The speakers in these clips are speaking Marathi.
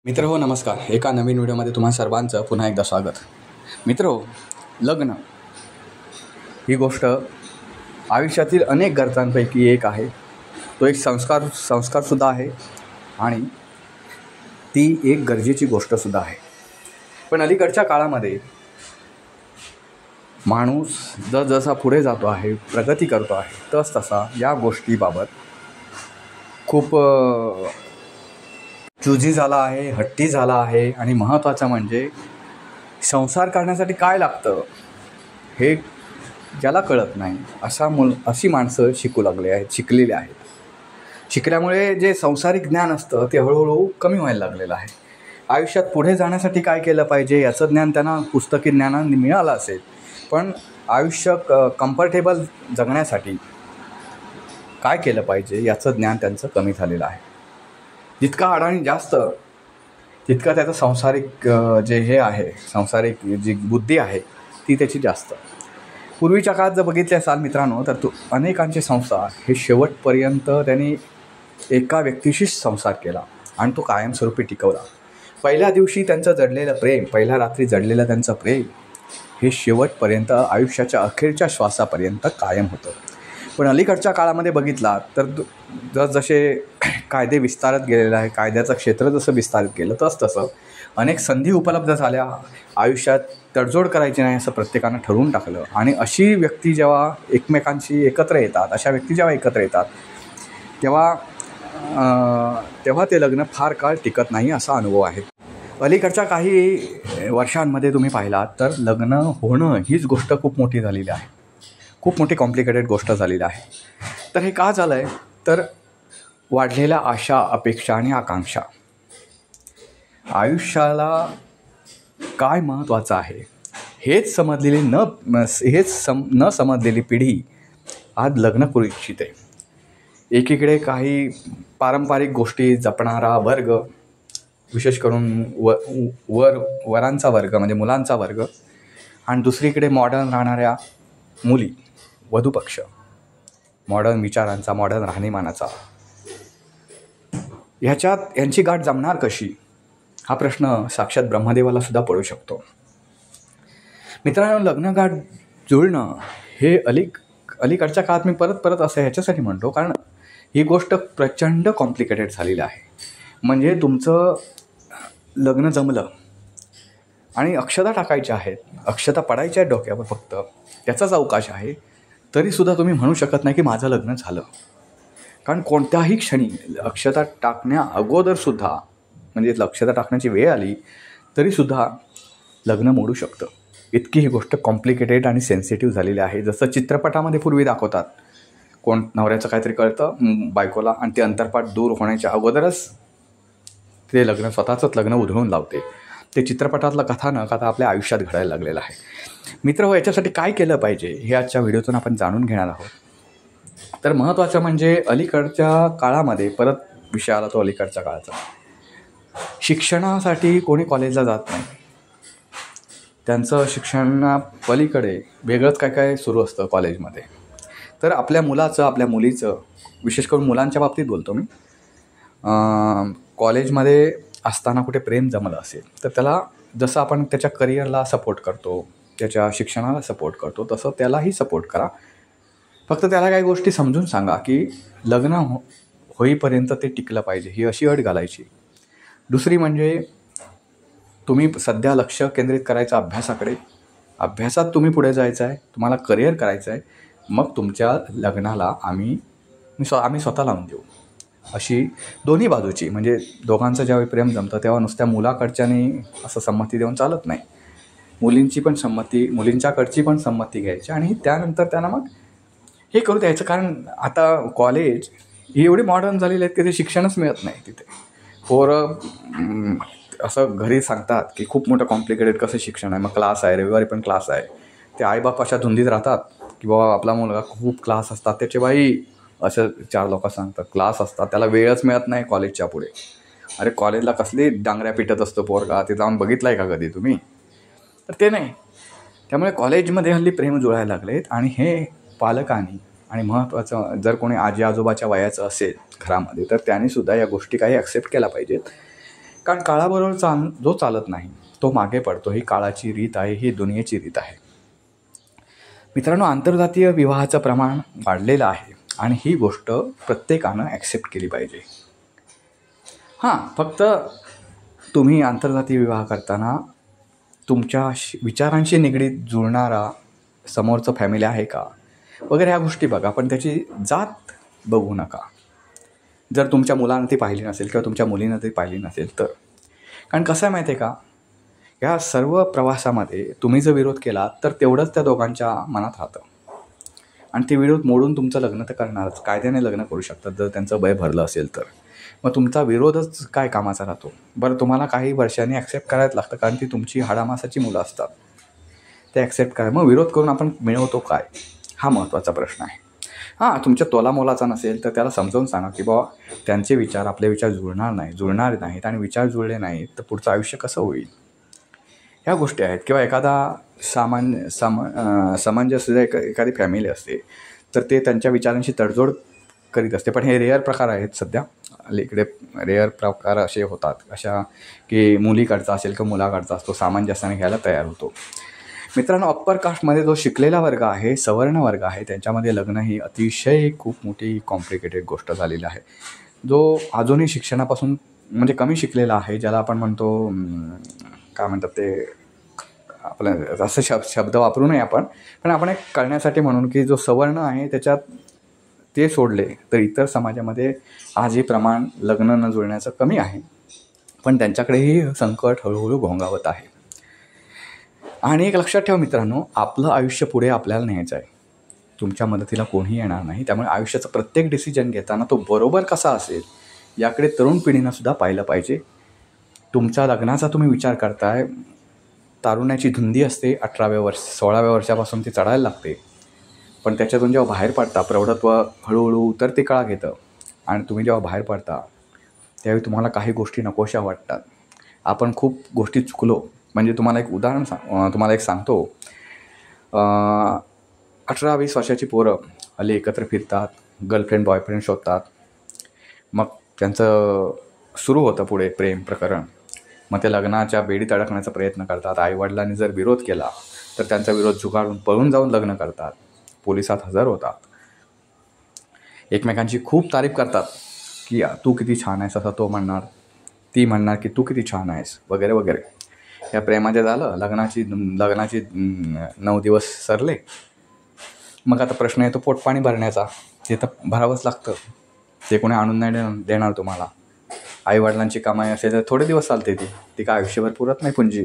मित्र हो नमस्कार. एका नवीन व्हिडिओमध्ये तुम्हा सर्वांचं पुन्हा एकदा स्वागत. मित्र हो, लग्न ही गोष्ट आयुष्यातील अनेक गरजांपैकी एक आहे. तो एक संस्कारसुद्धा आहे आणि ती एक गरजेची गोष्टसुद्धा आहे. पण अलीकडच्या काळामध्ये माणूस जसा पुढे जातो आहे, प्रगती करतो आहे, तसा या गोष्टीबाबत खूप चुजी झाला आहे, हट्टी झाला आहे. आणि महत्त्वाचं म्हणजे संसार करण्यासाठी काय लागतं हे ज्याला कळत नाही अशी माणसं शिकलेली आहेत. शिकल्यामुळे जे सांसारिक ज्ञान असतं ते हळूहळू कमी व्हायला लागलेलं आहे. आयुष्यात पुढे जाण्यासाठी काय केलं पाहिजे याचं ज्ञान त्यांना पुस्तकी ज्ञानाने मिळालं असेल, पण आयुष्य कम्फर्टेबल जगण्यासाठी काय केलं पाहिजे याचं ज्ञान त्यांचं कमी झालेलं आहे. जितका अडाणी जास्त तितका त्याचं सांसारिक सांसारिक जी बुद्धी आहे ती त्याची जास्त. पूर्वीच्या काळात जर बघितले असाल मित्रांनो, तर अनेकांचे संसार हे शेवटपर्यंत त्यांनी एका व्यक्तीशीच संसार केला आणि तो कायमस्वरूपी टिकवला. पहिल्या दिवशी त्यांचं जडलेलं प्रेम, पहिल्या रात्री जडलेलं त्यांचं प्रेम हे शेवटपर्यंत आयुष्याच्या अखेरच्या श्वासापर्यंत कायम होतं. पण अलीकडच्या काळामध्ये बघितला तर जसे कायदे विस्तारत गेलेले आहे, कायद्याचं क्षेत्र जसं विस्तारित केलं तसं अनेक संधी उपलब्ध झाल्या. आयुष्यात तडजोड करायची नाही असं प्रत्येकानं ठरवून टाकलं आणि अशी व्यक्ती जेव्हा एकमेकांशी एकत्र येतात, अशा व्यक्ती जेव्हा एकत्र येतात तेव्हा ते लग्न फार काळ टिकत नाही असा अनुभव आहे. अलीकडच्या काही वर्षांमध्ये तुम्ही पाहिलात तर लग्न होणं हीच गोष्ट खूप मोठी झालेली आहे, खूप मोठी कॉम्प्लिकेटेड गोष्ट झालेली आहे. तर हे का झालं आहे तर वाढलेल्या आशा, अपेक्षा आणि आकांक्षा. आयुष्याला काय महत्त्वाचं आहे हेच न समजलेली पिढी आज लग्न करू इच्छिते. एकीकडे काही पारंपरिक गोष्टी जपणारा वर्ग, विशेष करून वरांचा वर्ग म्हणजे मुलांचा वर्ग, आणि दुसरीकडे मॉडर्न राहणाऱ्या मुली, वधूपक्ष, मॉडर्न विचारांचा, मॉडर्न राहणीमानाचा. यांची गाठ जमणार कशी हा प्रश्न साक्षात ब्रह्मदेवाला सुद्धा पडू शकतो. मित्रांनो, लग्नगाठ जुळणं हे अलीकडच्या काळात मी परत असं ह्याच्यासाठी म्हणतो कारण ही गोष्ट प्रचंड कॉम्प्लिकेटेड झालेली आहे. म्हणजे तुमचं लग्न जमलं आणि अक्षता टाकायच्या आहेत, अक्षता पडायच्या आहेत डोक्यावर, फक्त त्याचाच अवकाश आहे, तरीसुद्धा तुम्ही म्हणू शकत नाही की माझं लग्न झालं. कारण कोणत्याही क्षणी अक्षता टाकण्या अगोदरसुद्धा, म्हणजे अक्षता टाकण्याची वेळ आली तरीसुद्धा लग्न मोडू शकतं. इतकी ही गोष्ट कॉम्प्लिकेटेड आणि सेन्सिटिव्ह झालेली आहे. जसं चित्रपटामध्ये पूर्वी दाखवतात, कोण नवऱ्याचं काहीतरी कळतं बायकोला आणि ते अंतरपाठ दूर होण्याच्या अगोदरच ते स्वतःचंच लग्न उधळून लावते. ते चित्रपटातलं कथा न कथा आपल्या आयुष्यात घडायला लागलेलं आहे. मित्र हो, याच्यासाठी काय केलं पाहिजे हे आजच्या व्हिडिओतून आपण जाणून घेणार आहोत. तर महत्त्वाचं म्हणजे अलीकडच्या काळामध्ये, परत विषय आला तो अलीकडच्या काळाचा, शिक्षणासाठी कोणी कॉलेजला जात नाही. त्यांचं शिक्षणापलीकडे वेगळंच काय सुरू असतं कॉलेजमध्ये. तर आपल्या मुलाचं, आपल्या मुलीचं, विशेष करून मुलांच्या बाबतीत बोलतो मी, कॉलेजमध्ये असताना कुठे प्रेम जमलं असेल तर त्याला जसं आपण त्याच्या करिअरला सपोर्ट करतो, त्याच्या शिक्षणाला सपोर्ट करतो, तसं त्यालाही सपोर्ट करा. फक्त त्याला काही गोष्टी समजून सांगा की लग्न होईपर्यंत ते टिकलं पाहिजे, ही अशी अट घालायची. दुसरी म्हणजे तुम्ही सध्या लक्ष केंद्रित करायचं अभ्यासाकडे. अभ्यासात तुम्ही पुढे जायचं आहे, तुम्हाला करिअर करायचं आहे, मग तुमच्या लग्नाला आम्ही स्वतः लावून देऊ. अशी दोन्ही बाजूची, म्हणजे दोघांचं ज्यावेळी प्रेम जमतं तेव्हा नुसत्या मुलाकडच्याने असं संमती देऊन चालत नाही. मुलींच्याकडची पण संमती घ्यायची आणि त्यानंतर त्यांना मग हे करू द्यायचं. कारण आता कॉलेज ही एवढी मॉडर्न झालेली आहेत की ते शिक्षणच मिळत नाही तिथे. पोरं असं घरी सांगतात की खूप मोठं कॉम्प्लिकेटेड कसं शिक्षण आहे, मग क्लास आहे, रविवारी पण क्लास आहे. ते आईबाप अशा धुंदीत राहतात की बाबा आपला मुलगा खूप क्लास असतात त्याचे, बाई असं 4 लोक सांगतात क्लास असतात, त्याला वेळच मिळत नाही कॉलेजच्या पुढे. अरे कॉलेजला कसली डांगऱ्या पिटत असतो पोरगा, ते जाऊन बघितलं आहे का कधी तुम्ही? तर ते नाही. त्यामुळे कॉलेजमध्ये हल्ली प्रेम जुळायला लागलेत आणि हे पालकांनी, आणि महत्त्वाचं जर कोणी आजी आजोबाच्या वयाचं असेल घरामध्ये तर त्यांनीसुद्धा या गोष्टी काही ॲक्सेप्ट केल्या पाहिजेत. कारण काळाबरोबर जो चालत नाही तो मागे पडतो. ही काळाची रीत आहे, ही दुनियेची रीत आहे. मित्रांनो, आंतरजातीय विवाहाचं प्रमाण वाढलेलं आहे आणि ही गोष्ट प्रत्येकानं ॲक्सेप्ट केली पाहिजे. हां, फक्त तुम्ही आंतरजातीय विवाह करताना तुमच्या विचारांशी निगडीत जुळणारा समोरचं फॅमिली आहे का वगैरे ह्या गोष्टी बघा, पण त्याची जात बघू नका. जर तुमच्या मुलानं ती पाहिली नसेल किंवा तुमच्या मुलीनं ती पाहिली नसेल तर. कारण कसं आहे माहिती आहे का, ह्या सर्व प्रवासामध्ये तुम्ही जर विरोध केला तर तेवढंच त्या दोघांच्या मनात राहतं आणि ते विरोध मोडून तुमचं लग्न तर करणारच. कायद्याने लग्न करू शकतात जर त्यांचं वय भरलं असेल तर. मग तुमचा विरोधच काय कामाचा राहतो. बरं, तुम्हाला काही वर्षांनी ॲक्सेप्ट करायला लागतं कारण ती तुमची हाडामासाची मुलं असतात. ते ॲक्सेप्ट करा. मग विरोध करून आपण मिळवतो काय, हा महत्त्वाचा प्रश्न आहे. हां, तुमच्या तोलामोलाचा नसेल तर त्याला समजावून सांगा की बाबा त्यांचे विचार आपले विचार जुळणार नाहीत आणि विचार जुळले नाहीत तर पुढचं आयुष्य कसं होईल. ह्या गोष्टी आहेत. किंवा एखादा समंजस एखादी फॅमिली असते तर ते त्यांच्या विचारांशी तडजोड करीत असते. पण हे रेअर प्रकार आहेत सध्या. इकडे रेअर प्रकार असे होतात अशा की मुलीकडचा असेल किंवा मुलाकडचा असतो सामंजस्याने घ्यायला तयार होतो. मित्रांनो, अप्पर कास्टमध्ये जो शिकलेला वर्ग आहे, सवर्ण वर्ग आहे, त्यांच्यामध्ये लग्न ही अतिशय खूप मोठी कॉम्प्लिकेटेड गोष्ट झालेली आहे. जो अजूनही शिक्षणापासून म्हणजे कमी शिकलेला आहे, ज्याला आपण म्हणतो काय म्हणतात ते, आपलं असं शब्द वापरू नये आपण, पण आपण एक कळण्यासाठी म्हणून की जो सवर्ण आहे त्याच्यात ते सोडले तर इतर समाजामध्ये आज हे प्रमाण लग्न न जुळण्याचं कमी आहे. पण त्यांच्याकडेही संकट हळूहळू घोंगावत आहे. आणि एक लक्षात ठेवा मित्रांनो, आपलं आयुष्य पुढे आपल्याला न्यायचं आहे. तुमच्या मदतीला कोणीही येणार नाही. त्यामुळे आयुष्याचा प्रत्येक डिसिजन घेताना तो बरोबर कसा असेल याकडे तरुण पिढीनंसुद्धा पाहिलं पाहिजे. तुमच्या लग्नाचा तुम्ही विचार करताय, तारुण्याची धुंदी असते 16व्या वर्षापासून ती चढायला लागते. पण त्याच्यातून जेव्हा बाहेर पडता, प्रौढत्व हळूहळू उतरते काळा घेतं आणि तुम्ही जेव्हा बाहेर पडता त्यावेळी तुम्हाला काही गोष्टी नकोशा वाटतात. आपण खूप गोष्टी चुकलो. म्हणजे तुम्हाला एक सांगतो, 18-20 वर्षाची पोरं हल्ली एकत्र फिरतात, गर्लफ्रेंड बॉयफ्रेंड शोधतात. मग त्यांचं सुरू होतं पुढे प्रेम प्रकरण. मग ते लग्नाच्या बेडीत अडकण्याचा प्रयत्न करतात. आईवडिलांनी जर विरोध केला तर त्यांचा विरोध झुगारून पळून जाऊन लग्न करतात, पोलिसात हजर होतात, एकमेकांची खूप तारीफ करतात की तू किती छान आहेस असं तो म्हणणार, ती म्हणणार की तू किती छान आहेस वगैरे वगैरे. या प्रेमाचे झालं. लग्नाची 9 दिवस सरले. मग आता प्रश्न येतो पोटपाणी भरण्याचा. ते तर भरावंच लागतं, ते कोणी आणून नाही देणार तुम्हाला. आईवडिलांची कमाई असेल तर थोडे दिवस चालते, ती काय आयुष्यभर पुरत नाही पुंजी.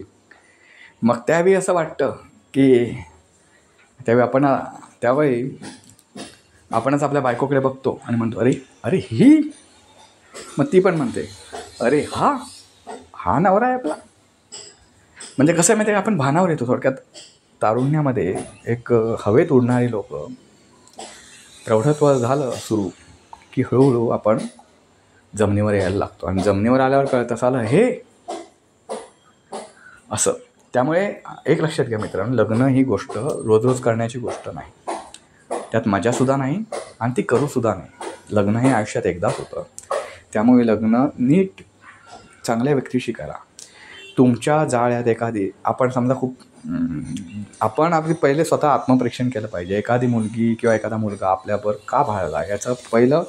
मग त्यावेळी असं वाटतं की त्यावेळी आपणच आपल्या बायकोकडे बघतो आणि म्हणतो अरे अरे ही. मग ती पण म्हणते अरे हा नवरा आहे आपला. म्हणजे कसं आहे माहिती आहे, आपण भानावर येतो. थोडक्यात तारुण्यामध्ये एक हवेत उडणारी लोक, प्रौढत्व झालं सुरू की हळूहळू आपण जमिनीवर यायला लागतो आणि जमिनीवर आल्यावर कळतं झालं हे असं. त्यामुळे एक लक्षात घ्या मित्रांनो, लग्न ही गोष्ट रोज करण्याची गोष्ट नाही. त्यात मजासुद्धा नाही आणि ती करूसुद्धा नाही. लग्न हे आयुष्यात एकदाच होतं. त्यामुळे लग्न नीट चांगल्या व्यक्तीशी करा. तुमच्या जाळ्यात एखादी, आपण समजा आपण आपली पहिले स्वतः आत्मपरीक्षण केलं पाहिजे. एखादी मुलगी किंवा एखादा मुलगा आपल्यावर का भाळला याचं पहिलं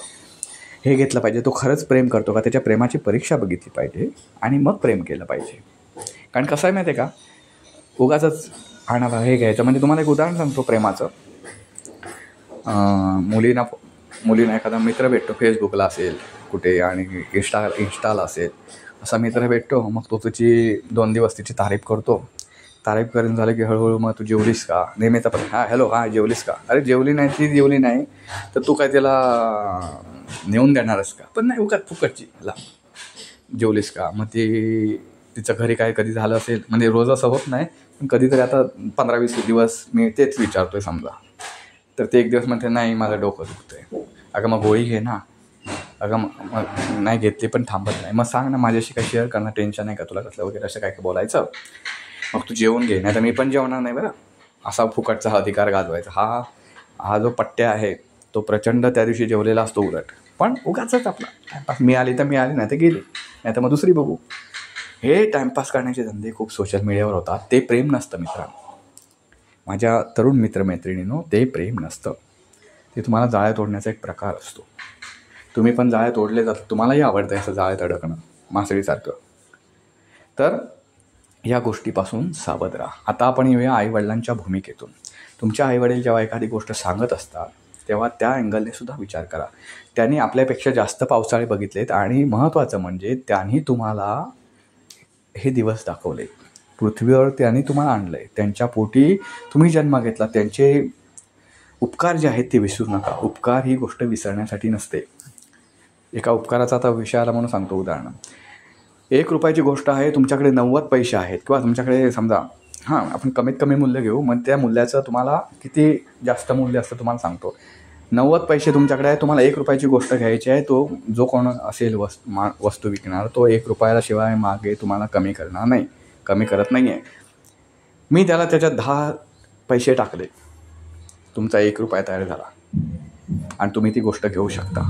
हे घेतलं पाहिजे. तो खरंच प्रेम करतो का, त्याच्या प्रेमाची परीक्षा बघितली पाहिजे आणि मग प्रेम केलं पाहिजे. कारण कसं आहे माहिती आहे का, उगाचच आणायला हे घ्यायचं. म्हणजे तुम्हाला एक उदाहरण सांगतो प्रेमाचं. मुलींना एखादा मित्र भेटतो, फेसबुकला असेल कुठे आणि इंस्टाला असेल, असा मित्र भेटतो. मग तो तिची 2 दिवस तिची तारीफ करतो. तारीफ करून झालं की हळूहळू मग तू जेवलीस का, नेहमीचा पण हॅलो जेवलीस का. अरे जेवली नाही तर तू काय त्याला नेऊन देणारच का. पण नाही, फुकटची जेवलीस का. मग तिच्या घरी काय कधी झालं असेल, म्हणजे रोज असं होत नाही पण कधीतरी आता 15-20 दिवस मी तेच विचारतोय समजा, तर ते एक दिवस म्हणते नाही माझं डोकं दुखतंय. अगं मग गोळी घे ना. अगं मग नाही घेतली पण थांबत नाही. मग सांग ना, माझ्याशी काय शेअर करणं, टेन्शन आहे का तुला कसलं वगैरे असं काय बोलायचं. मग तू जेवून घे, नाही तर मी पण जेवणार नाही बरं, असा फुकटचा अधिकार गाजवायचा. हा जो पट्ट्या आहे तो प्रचंड त्या दिवशी जेवलेला असतो उलट. पण उगाचच आपला मिळाली तर मिळाली, नाही तर गेली, नाही तर मग दुसरी बघू. हे टाईमपास करण्याचे धंदे खूप सोशल मीडियावर होतात. ते प्रेम नसतं मित्रांनो. माझ्या तरुण मित्रमैत्रिणींनो, ते प्रेम नसतं. ते तुम्हाला जाळ्या तोडण्याचा एक प्रकार असतो. तुम्ही पण जाळ्या तोडले जातात, तुम्हालाही आवडतं असं जाळ्यात अडकणं मासळीसारखं. तर या गोष्टीपासून सावध राहा. आता आपण येऊया आईवडिलांच्या भूमिकेतून. तुमच्या आईवडील जेव्हा एखादी गोष्ट सांगत असतात तेव्हा त्या अँगलने सुद्धा विचार करा. त्यांनी आपल्यापेक्षा जास्त पावसाळे बघितलेत आणि महत्त्वाचं म्हणजे त्यांनी तुम्हाला हे दिवस दाखवले. पृथ्वीवर त्यांनी तुम्हाला आणलं आहे. त्यांच्या पोटी तुम्ही जन्म घेतला. त्यांचे उपकार जे आहेत ते विसरू नका. उपकार ही गोष्ट विसरण्यासाठी नसते. एका उपकाराचा आता विषय आला म्हणून सांगतो उदाहरण. 1 रुपयाची गोष्ट आहे, तुमच्याकडे 90 पैसे आहेत किंवा तुमच्याकडे समजा आपण कमीत कमी मूल्य घेऊ, मग त्या मूल्याचं तुम्हाला किती जास्त मूल्य असतं तुम्हाला सांगतो. 90 पैसे तुमच्याकडे आहे, तुम्हाला 1 रुपयाची गोष्ट घ्यायची आहे. तो जो कोण असेल वस्तू विकणार तो 1 रुपयाला शिवाय मागे तुम्हाला कमी करणार नाही, कमी करत नाही आहे. मी त्याला त्याच्यात 10 पैसे टाकले, तुमचा 1 रुपया तयार झाला आणि तुम्ही ती गोष्ट घेऊ शकता.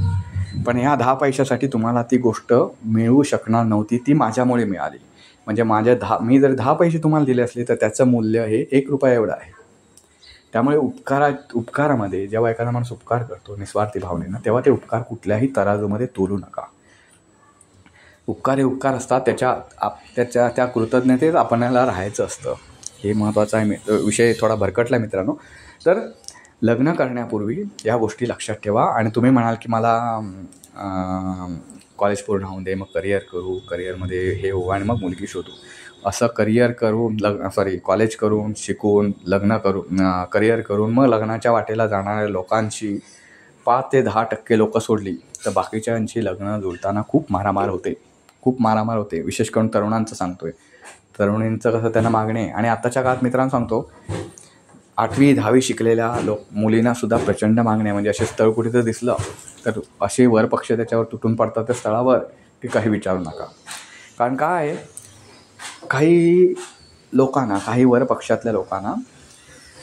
पण ह्या 10 पैशासाठी तुम्हाला ती गोष्ट मिळू शकणार नव्हती, ती माझ्यामुळे मिळाली. म्हणजे मी जर 10 पैसे तुम्हाला दिले असले तर त्याचं मूल्य हे 1 रुपया एवढं आहे. त्यामुळे उपकारामध्ये जेव्हा एखादा माणूस उपकार करतो निस्वार्थी भावनेनं, तेव्हा ते उपकार कुठल्याही तराजूमध्ये तोलू नका. उपकार हे उपकार असतात, त्या कृतज्ञतेत आपल्याला राहायचं असतं. हे महत्त्वाचं आहे. विषय थोडा भरकटला मित्रांनो. तर लग्न करण्यापूर्वी या गोष्टी लक्षात ठेवा. आणि तुम्ही म्हणाल की मला कॉलेज पूर्ण होऊन दे, मग करिअर करू, करिअरमध्ये हे होऊ आणि मग मुलगी शोधू. असं करिअर करून कॉलेज करून शिकून करिअर करून मग लग्नाच्या वाटेला जाणाऱ्या लोकांची 5 ते 10% लोकं सोडली तर बाकीच्यांची लग्न जुळताना खूप मारामार होते. विशेष करून तरुणांचं सांगतोय. तरुणींचं कसं त्यांना मागणे. आणि आत्ताच्या काळात मित्रांनो सांगतो, 8वी 10वी शिकलेल्या मुलींना सुद्धा प्रचंड मागणे. म्हणजे असे स्थळ कुठे जर दिसलं तर असे वरपक्ष त्याच्यावर तुटून पडतात त्या स्थळावर की काही विचारू नका. कारण काय आहे, काही वरपक्षातल्या लोकांना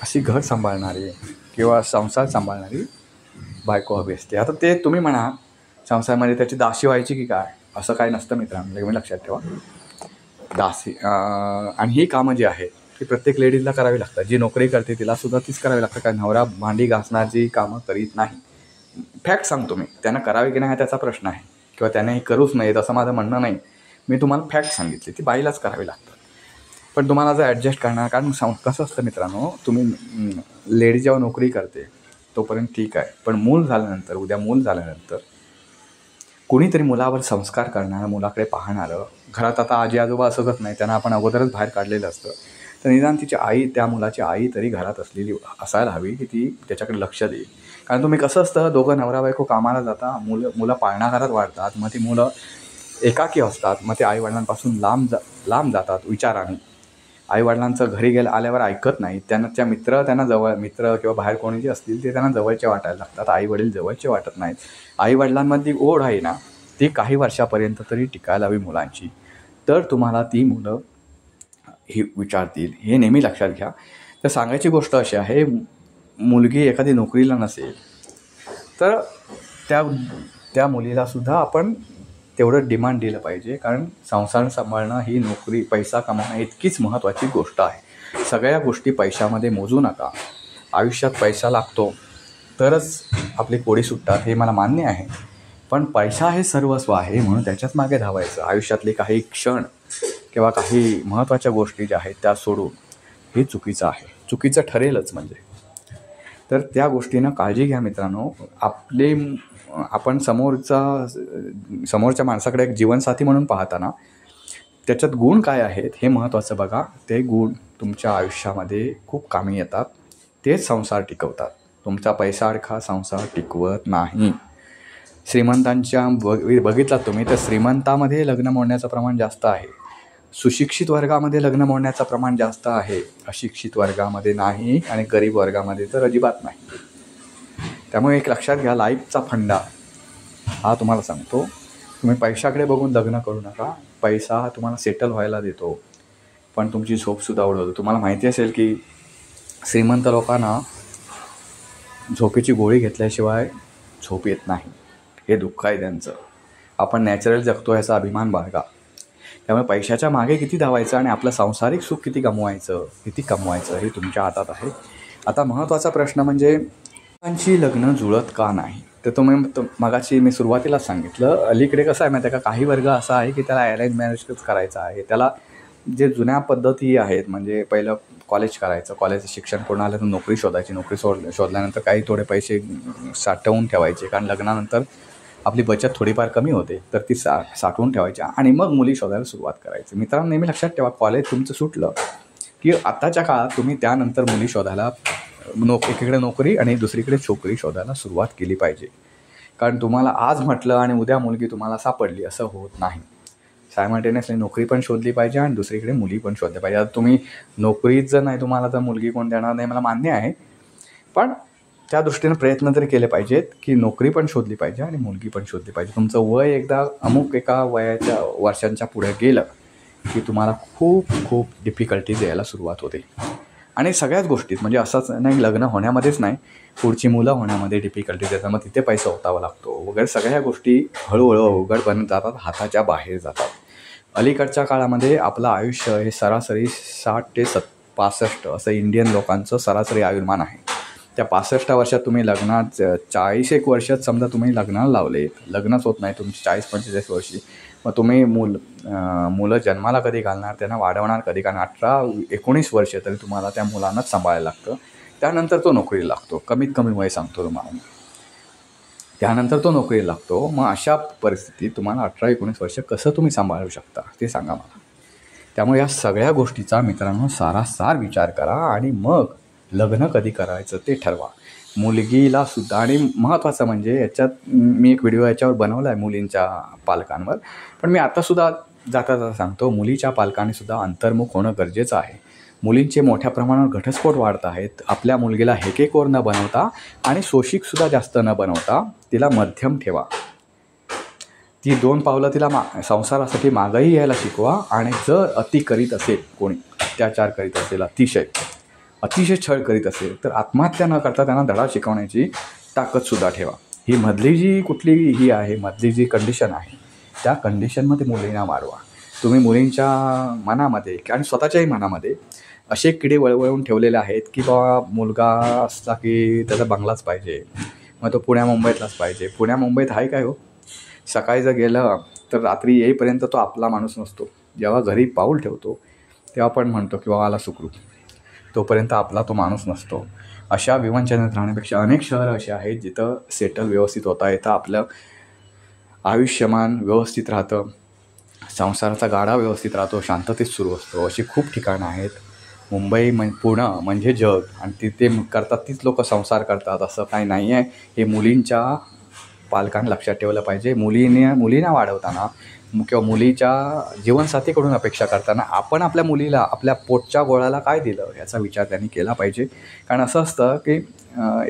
अशी घर सांभाळणारी किंवा संसार सांभाळणारी बायको हवी असते. आता ते तुम्ही म्हणा संसारामध्ये त्याची दासी व्हायची की काय, असं काही नसतं मित्रांनो. तुम्ही लक्षात ठेवा. दासी आणि ही कामं जी आहेत ती प्रत्येक लेडीजला करावी लागतात. जी नोकरी करते तिलासुद्धा तीच करावी लागतं. कारण नवरा भांडी घासण्याची कामं करीत नाही. फॅक्ट सांगतो मी. त्यांना करावी की नाही हा त्याचा प्रश्न आहे, किंवा त्याने करूच नयेत असं माझं म्हणणं नाही. मी तुम्हाला फॅक्ट सांगितली, ती बाईलाच करावी लागतात. पण तुम्हाला जर ॲडजस्ट करणार, कारण कसं असतं मित्रांनो, तुम्ही लेडीज जेव्हा नोकरी करते तोपर्यंत ठीक आहे. पण उद्या मूल झाल्यानंतर कोणीतरी मुलावर संस्कार करणारं, मुलाकडे पाहणारं, घरात आता आजी आजोबा असतच नाही, त्यांना आपण अगोदरच बाहेर काढलेलं असतं. तर निदान तिची आई, त्या मुलाची आई तरी घरात असायला हवी की ती त्याच्याकडे लक्ष देईल. कारण तुम्ही कसं असतं, दोघं नवरा बायको कामाला जाता, मुलं पाळणाघरात वाढतात, मग ती मुलं एकाकी असतात, मग ते आईवडिलांपासून लांब जातात विचाराने. आईवडिलांचं घरी आल्यावर ऐकत नाही. मित्र किंवा बाहेर कोणी जे असतील ते त्यांना जवळचे वाटायला लागतात. आईवडील जवळचे वाटत नाहीत. आईवडिलांमधली ओढ आहे ना, ती काही वर्षापर्यंत तरी टिकायला हवी मुलांची. तर तुम्हाला ती मुलं ही विचारतील, हे नेहमी लक्षात घ्या. तर सांगायची गोष्ट अशी आहे, मुलगी एखादी नोकरीला नसेल तर त्या मुलीलासुद्धा आपण तेवढं डिमांड दिलं पाहिजे. कारण संसार सांभाळणं ही नोकरी, पैसा कमावणं इतकीच महत्त्वाची गोष्ट आहे. सगळ्या गोष्टी पैशामध्ये मोजू नका. आयुष्यात पैसा लागतो तरच आपली कोडी सुटतात, हे मला मान्य आहे. पण पैसा हे सर्वस्व आहे म्हणून त्याच्याच मागे धावायचं. आयुष्यातले काही क्षण किंवा काही महत्त्वाच्या गोष्टी ज्या आहेत त्या सोडून, हे चुकीचं आहे. चुकीचं ठरेलच म्हणजे. तर त्या गोष्टीनं काळजी घ्या मित्रांनो. आपण समोरच्या माणसाकडे एक जीवनसाथी म्हणून पाहताना त्याच्यात गुण काय आहेत हे महत्त्वाचं बघा. ते गुण तुमच्या आयुष्यामध्ये खूप कामी येतात. तेच संसार टिकवतात. तुमचा पैसासारखा संसार टिकवत नाही. श्रीमंतांच्या बघितलात तुम्ही तर श्रीमंतामध्ये लग्न मोडण्याचं प्रमाण जास्त आहे. सुशिक्षित वर्गामध्ये लग्न मोडण्याचं प्रमाण जास्त आहे. अशिक्षित वर्गामध्ये नाही आणि गरीब वर्गामध्ये तर अजिबात नाही. त्यामुळे एक लक्षात घ्या, लाईफचा फंडा हा तुम्हाला सांगतो, तुम्ही पैशाकडे बघून लग्न करू नका. पैसा हा तुम्हाला सेटल व्हायला देतो, पण तुमची झोपसुद्धा उडवतो. तुम्हाला माहिती असेल की श्रीमंत लोकांना झोपेची गोळी घेतल्याशिवाय झोप येत नाही. हे दुःख आहे त्यांचं. आपण नॅचरल जगतो याचा अभिमान बाळगा. त्यामुळे पैशाच्या मागे किती धावायचं आणि आपलं सांसारिक सुख किती कमवायचं हे तुमच्या हातात आहे. आता महत्त्वाचा प्रश्न म्हणजे लोकांची लग्न जुळत का नाही. तर मगाशी मी सुरुवातीलाच सांगितलं, अलीकडे कसं आहे माहिती आहे का, काही वर्ग असा आहे की त्याला अरेंज मॅरेजच करायचं आहे. त्याला जे जुन्या पद्धती आहेत, म्हणजे पहिलं कॉलेज करायचं, कॉलेजचं शिक्षण पूर्ण आलं तर नोकरी शोधायची, नोकरी शोधल्यानंतर काही थोडे पैसे साठवून ठेवायचे, कारण लग्नानंतर आपली बचत थोडीफार कमी होते, तर ती साठवून ठेवायची आणि मग मुली शोधायला सुरुवात करायची. मित्रांनो, नेहमी लक्षात ठेवा, कॉलेज तुमचं सुटलं की आत्ताच्या काळात तुम्ही त्यानंतर मुली शोधायला एकीकडे नोकरी आणि दुसरीकडे छोकरी शोधायला सुरुवात केली पाहिजे. कारण तुम्हाला आज म्हटलं आणि उद्या मुलगी तुम्हाला सापडली असं होत नाही. सायमल्टेनियसली नोकरी पण शोधली पाहिजे आणि दुसरीकडे मुली पण शोधल्या पाहिजे. आता तुम्ही नोकरीच जर नाही तुम्हाला तर मुलगी कोण देणार नाही मला मान्य आहे, पण त्या दृष्टीने प्रयत्न तरी केले पाहिजेत की नोकरी पण शोधली पाहिजे आणि मुलगी पण शोधली पाहिजे. तुमचं वय एकदा अमुक एका वयाच्या वर्षांच्या पुढे गेलं की तुम्हाला खूप खूप डिफिकल्टीज यायला सुरुवात होते. आणि सगळ्याच गोष्टीत, म्हणजे असंच नाही लग्न होण्यामध्येच नाही, पुढची मुलं होण्यामध्ये डिफिकल्टीज येतात, मग तिथे पैसा ओतावा लागतो वगैरे. सगळ्या गोष्टी हळूहळू अवघड बनत जातात, हाताच्या बाहेर जातात. अलीकडच्या काळामध्ये आपलं आयुष्य हे सरासरी 60 ते 65 असं इंडियन लोकांचं सरासरी आयुर्मान आहे. त्या 65 वर्षात तुम्ही लग्नात 40 वर्षात समजा तुम्ही लग्नाला लावले, लग्नच होत नाही तुमची 40-45 वर्षी, मग तुम्ही मुलं जन्माला कधी घालणार, त्यांना वाढवणार कधी, कारण 18-19 वर्ष तरी तुम्हाला त्या मुलांनाच सांभाळायला लागतं. त्यानंतर तो नोकरीला लागतो, कमीत कमी वय सांगतो तुम्हाला, त्यानंतर तो नोकरीला लागतो. मग अशा परिस्थितीत तुम्हाला 18-19 वर्ष कसं तुम्ही सांभाळू शकता ते सांगा मला. त्यामुळे या सगळ्या गोष्टीचा मित्रांनो सारासार विचार करा आणि मग लग्न कधी करायचं ते ठरवा. मुलगीला सुद्धा, आणि महत्त्वाचं म्हणजे याच्यात मी एक व्हिडिओ याच्यावर बनवला आहे मुलींच्या पालकांवर, पण मी आतासुद्धा जाता सांगतो, मुलीच्या पालकांनीसुद्धा अंतर्मुख होणं गरजेचं आहे. मुलींचे मोठ्या प्रमाणावर घटस्फोट वाढत आहेत. आपल्या मुलगीला हेकेखोर न बनवता आणि शोषिकसुद्धा जास्त न बनवता तिला मध्यम ठेवा. ती 2 पावलं तिला संसारासाठी मागंही यायला शिकवा. आणि जर अति करीत असेल, कोणी अत्याचार करीत असेल, अतिशय छळ करीत असेल, तर आत्महत्या न करता त्यांना धडा शिकवण्याची ताकदसुद्धा ठेवा. ही मधली जी मधली जी कंडिशन आहे, त्या कंडिशनमध्ये मुलींना वाढवा. तुम्ही मुलींच्या मनामध्ये आणि स्वतःच्याही मनामध्ये असे किडे वळवळून ठेवलेले आहेत की बाबा मुलगा असला की त्याचा बंगलाच पाहिजे, मग तो पुण्या मुंबईतलाच पाहिजे. पुण्या मुंबईत आहे काय हो? सकाळी जर गेलं तर रात्री येईपर्यंत तो आपला माणूस नसतो. जेव्हा घरी पाऊल ठेवतो तेव्हा पण म्हणतो की बाबा आला सुखरूप, तोपर्यंत आपला तो माणूस नसतो. अशा विवंचनेत राहण्यापेक्षा अनेक शहरं अशी आहेत जिथं सेटल व्यवस्थित होता येतं, आपलं आयुष्यमान व्यवस्थित राहतं, संसाराचा गाडा व्यवस्थित राहतो, शांततेत सुरू असतो. अशी खूप ठिकाणं आहेत. मुंबई पुणे म्हणजे जग, आणि तिथे करतात तीच लोक संसार करतात असं काही नाही आहे. हे मुलींच्या पालकांनी लक्षात ठेवलं पाहिजे. मुलींना वाढवताना किंवा मुलीच्या जीवनसाथीकडून अपेक्षा करताना आपण आपल्या मुलीला आपल्या पोटच्या गोळाला काय दिलं याचा विचार त्यांनी केला पाहिजे. कारण असं असतं की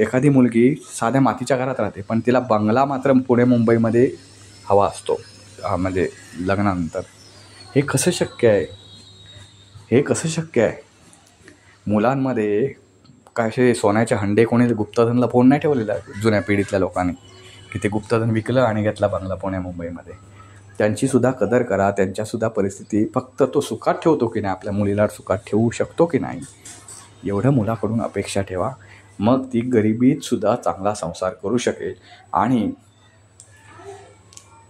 एखादी मुलगी साध्या मातीच्या घरात राहते, पण तिला बंगला मात्र पुणे मुंबईमध्ये हवा असतो, म्हणजे लग्नानंतर. हे कसं शक्य आहे? मुलांमध्ये काय असे सोन्याचे हंडे कोणी गुप्तधन लपवून नाही ठेवलेलं जुन्या पिढीतल्या लोकांनी, की ते गुप्तधन विकलं आणि घेतला बंगला पुण्या मुंबईमध्ये. त्यांचीसुद्धा कदर करा, त्यांच्यासुद्धा परिस्थिती, फक्त तो सुखात ठेवतो की नाही, आपल्या मुलीला सुखात ठेवू शकतो की नाही, एवढं मुलाकडून अपेक्षा ठेवा. मग ती गरिबीतसुद्धा चांगला संसार करू शकेल. आणि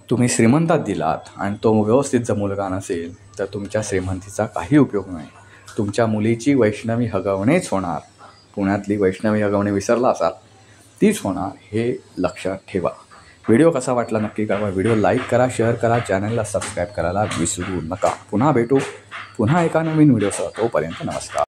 तुम्ही श्रीमंतात दिलात आणि तो व्यवस्थित जर मुलगा नसेल तर तुमच्या श्रीमंतीचा काही उपयोग नाही. तुमच्या मुलीची वैष्णवी हगवणेच होणार. पुण्यातली वैष्णवी हगवणे विसरला असाल, तीच होणार, हे लक्षात ठेवा. व्हिडिओ कसा वाटला नक्की कळवा. व्हिडिओ लाईक करा, शेअर करा, चॅनलला सबस्क्राईब करायला विसरू नका. पुन्हा भेटू पुन्हा एका नवीन व्हिडिओसह. तोपर्यंत नमस्कार.